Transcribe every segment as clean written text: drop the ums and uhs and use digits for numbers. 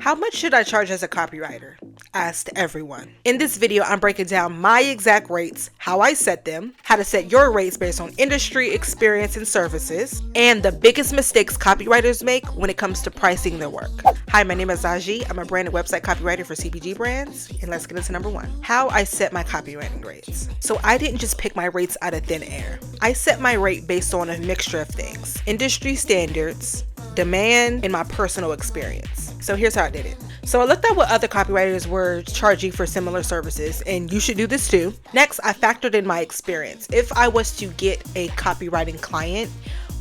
How much should I charge as a copywriter? Asked everyone. In this video, I'm breaking down my exact rates, how I set them, how to set your rates based on industry, experience, and services, and the biggest mistakes copywriters make when it comes to pricing their work. Hi, my name is Zaji. I'm a brand and website copywriter for CPG brands, and let's get into number one, how I set my copywriting rates. So I didn't just pick my rates out of thin air. I set my rate based on a mixture of things: industry standards, demand, and my personal experience. So here's how I did it. So I looked at what other copywriters were charging for similar services, and you should do this too. Next, I factored in my experience. If I was to get a copywriting client,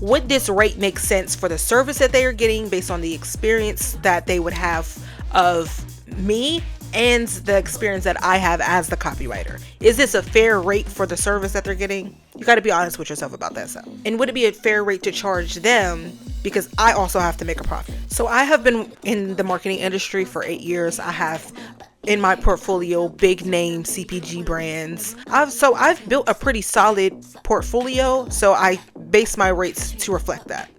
would this rate make sense for the service that they are getting based on the experience that they would have of me and the experience that I have as the copywriter? Is this a fair rate for the service that they're getting? You got to be honest with yourself about that stuff. And would it be a fair rate to charge them? Because I also have to make a profit. So I have been in the marketing industry for 8 years. I have in my portfolio big name CPG brands. I've built a pretty solid portfolio, so I base my rates to reflect that.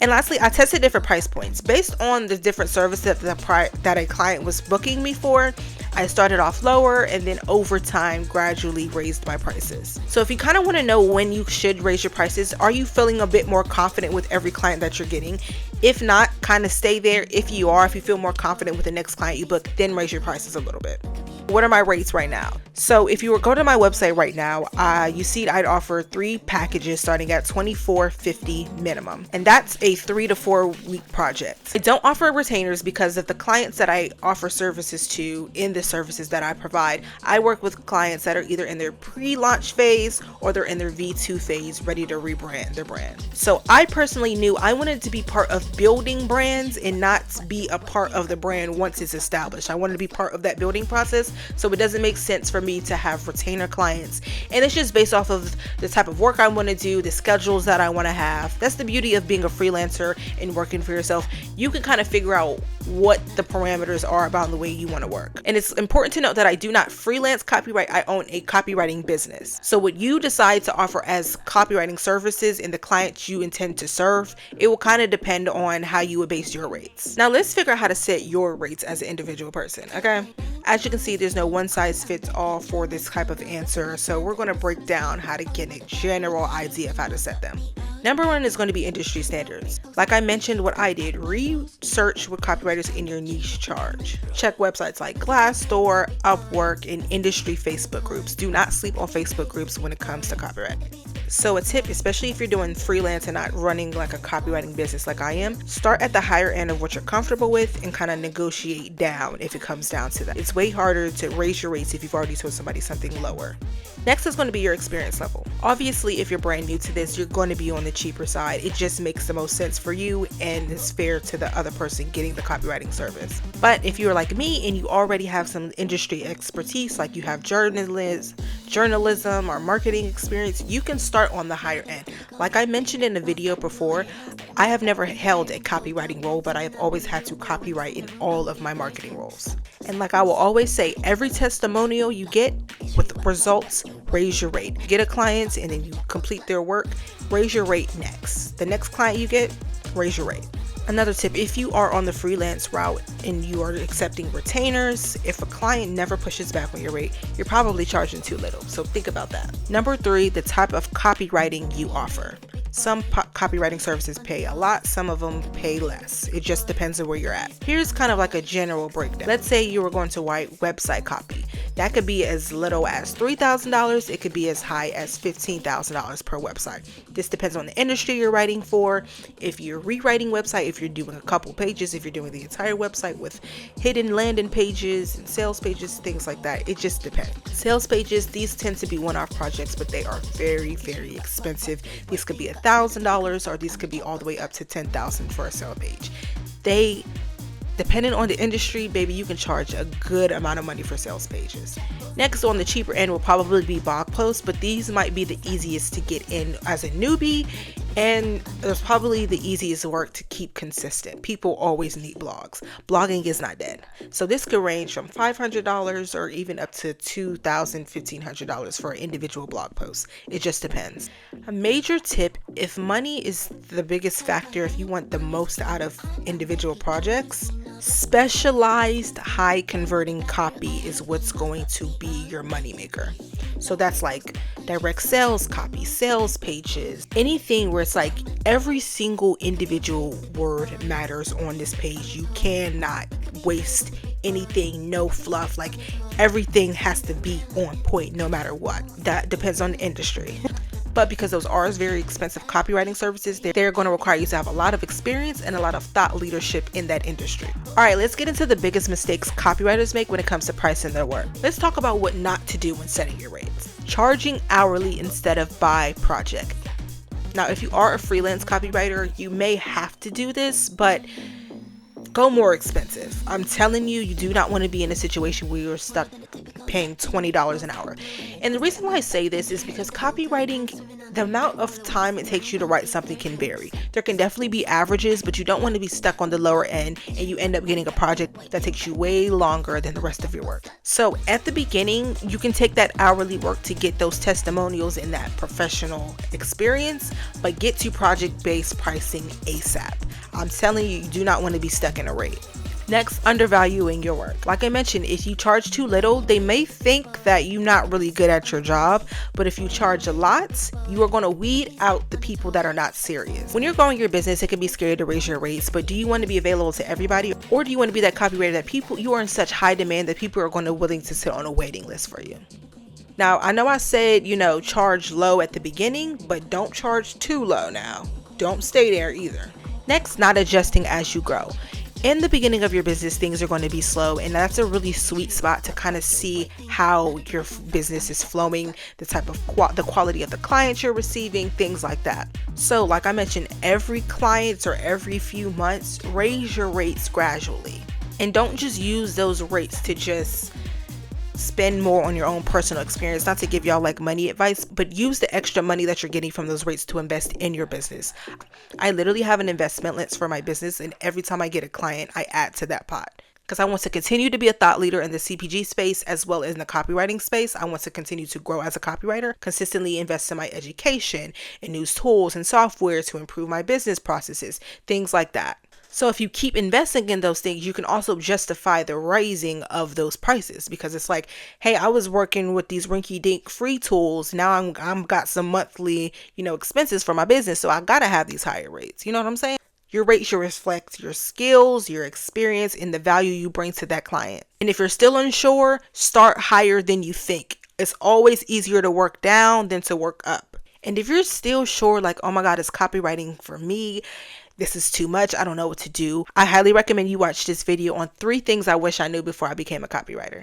And lastly, I tested different price points. Based on the different service that a client was booking me for, I started off lower and then over time gradually raised my prices. So if you kind of want to know when you should raise your prices, are you feeling a bit more confident with every client that you're getting? If not, kind of stay there. If you feel more confident with the next client you book, then raise your prices a little bit. What are my rates right now? So if you were go to my website right now, you see I'd offer 3 packages starting at $24.50 minimum. And that's a 3 to 4 week project. I don't offer retainers because of the clients that I offer services to in the services that I provide. I work with clients that are either in their pre-launch phase or they're in their V2 phase, ready to rebrand their brand. So I personally knew I wanted to be part of building brands and not be a part of the brand once it's established. I wanted to be part of that building process. So it doesn't make sense for me to have retainer clients. And it's just based off of the type of work I want to do, the schedules that I want to have. That's the beauty of being a freelancer and working for yourself. You can kind of figure out what the parameters are about the way you want to work. And it's important to note that I do not freelance copyright. I own a copywriting business. So what you decide to offer as copywriting services and the clients you intend to serve, it will kind of depend on how you would base your rates. Now let's figure out how to set your rates as an individual person, okay? As you can see, there's no one size fits all for this type of answer. So we're going to break down how to get a general idea of how to set them. Number one is going to be industry standards. Like I mentioned, what I did, research what copywriters in your niche charge. Check websites like Glassdoor, Upwork, and industry Facebook groups. Do not sleep on Facebook groups when it comes to copywriting. So a tip, especially if you're doing freelance and not running like a copywriting business like I am, start at the higher end of what you're comfortable with and kind of negotiate down if it comes down to that. It's way harder to raise your rates if you've already told somebody something lower. Next is going to be your experience level. Obviously, if you're brand new to this, you're going to be on the cheaper side. It just makes the most sense for you and is fair to the other person getting the copywriting service. But if you're like me and you already have some industry expertise, like you have journalism or marketing experience, you can start on the higher end. Like I mentioned in the video before, I have never held a copywriting role, but I have always had to copyright in all of my marketing roles. And like I will always say, every testimonial you get with results, raise your rate. Get a client and then you complete their work, raise your rate next. The next client you get, raise your rate. Another tip, if you are on the freelance route and you are accepting retainers, if a client never pushes back on your rate, you're probably charging too little. So think about that. Number 3, the type of copywriting you offer. Some copywriting services pay a lot, some of them pay less. It just depends on where you're at. Here's kind of like a general breakdown. Let's say you were going to write website copy. That could be as little as $3,000. It could be as high as $15,000 per website. This depends on the industry you're writing for. If you're rewriting website, if you're doing a couple pages, if you're doing the entire website with hidden landing pages and sales pages, things like that. It just depends. Sales pages, these tend to be one-off projects, but they are very, very expensive. These could be $1,000 or these could be all the way up to $10,000 for a sale page. Depending on the industry, baby, you can charge a good amount of money for sales pages. Next, on the cheaper end will probably be blog posts, but these might be the easiest to get in as a newbie, and it's probably the easiest work to keep consistent. People always need blogs. Blogging is not dead. So this could range from $500 or even up to $2,000, $1,500 for an individual blog post. It just depends. A major tip, if money is the biggest factor, if you want the most out of individual projects, Specialized high converting copy is what's going to be your moneymaker. So that's like direct sales copy, sales pages, anything where it's like every single individual word matters on this page. You cannot waste anything, no fluff. Like everything has to be on point no matter what. That depends on the industry. But because those are very expensive copywriting services, they're going to require you to have a lot of experience and a lot of thought leadership in that industry. All right, let's get into the biggest mistakes copywriters make when it comes to pricing their work. Let's talk about what not to do when setting your rates. Charging hourly instead of by project. Now, if you are a freelance copywriter, you may have to do this, but go more expensive. I'm telling you, you do not want to be in a situation where you're stuck paying $20 an hour. And the reason why I say this is because copywriting, the amount of time it takes you to write something can vary. There can definitely be averages, but you don't want to be stuck on the lower end and you end up getting a project that takes you way longer than the rest of your work. So at the beginning, you can take that hourly work to get those testimonials and that professional experience, but get to project-based pricing ASAP. I'm telling you, you do not want to be stuck in a rate. Next, undervaluing your work. Like I mentioned, if you charge too little, they may think that you're not really good at your job, but if you charge a lot, you are going to weed out the people that are not serious. When you're growing your business, it can be scary to raise your rates, but do you want to be available to everybody, or do you want to be that copywriter that you are in such high demand that people are going to willing to sit on a waiting list for you? Now, I know I said, charge low at the beginning, but don't charge too low now. Don't stay there either. Next, not adjusting as you grow. In the beginning of your business, things are going to be slow, and that's a really sweet spot to kind of see how your business is flowing, the type of the quality of the clients you're receiving, things like that. So like I mentioned, every client or every few months, raise your rates gradually. And don't just use those rates to just spend more on your own personal experience. Not to give y'all like money advice, but use the extra money that you're getting from those rates to invest in your business. I literally have an investment list for my business, and every time I get a client, I add to that pot because I want to continue to be a thought leader in the CPG space as well as in the copywriting space. I want to continue to grow as a copywriter, consistently invest in my education and new tools and software to improve my business processes, things like that. So if you keep investing in those things, you can also justify the raising of those prices, because it's like, hey, I was working with these rinky-dink free tools. Now I'm got some monthly, expenses for my business. So I got to have these higher rates. You know what I'm saying? Your rate should reflect your skills, your experience, and the value you bring to that client. And if you're still unsure, start higher than you think. It's always easier to work down than to work up. And if you're still sure, like, oh my God, it's copywriting for me, this is too much, I don't know what to do, I highly recommend you watch this video on 3 things I wish I knew before I became a copywriter.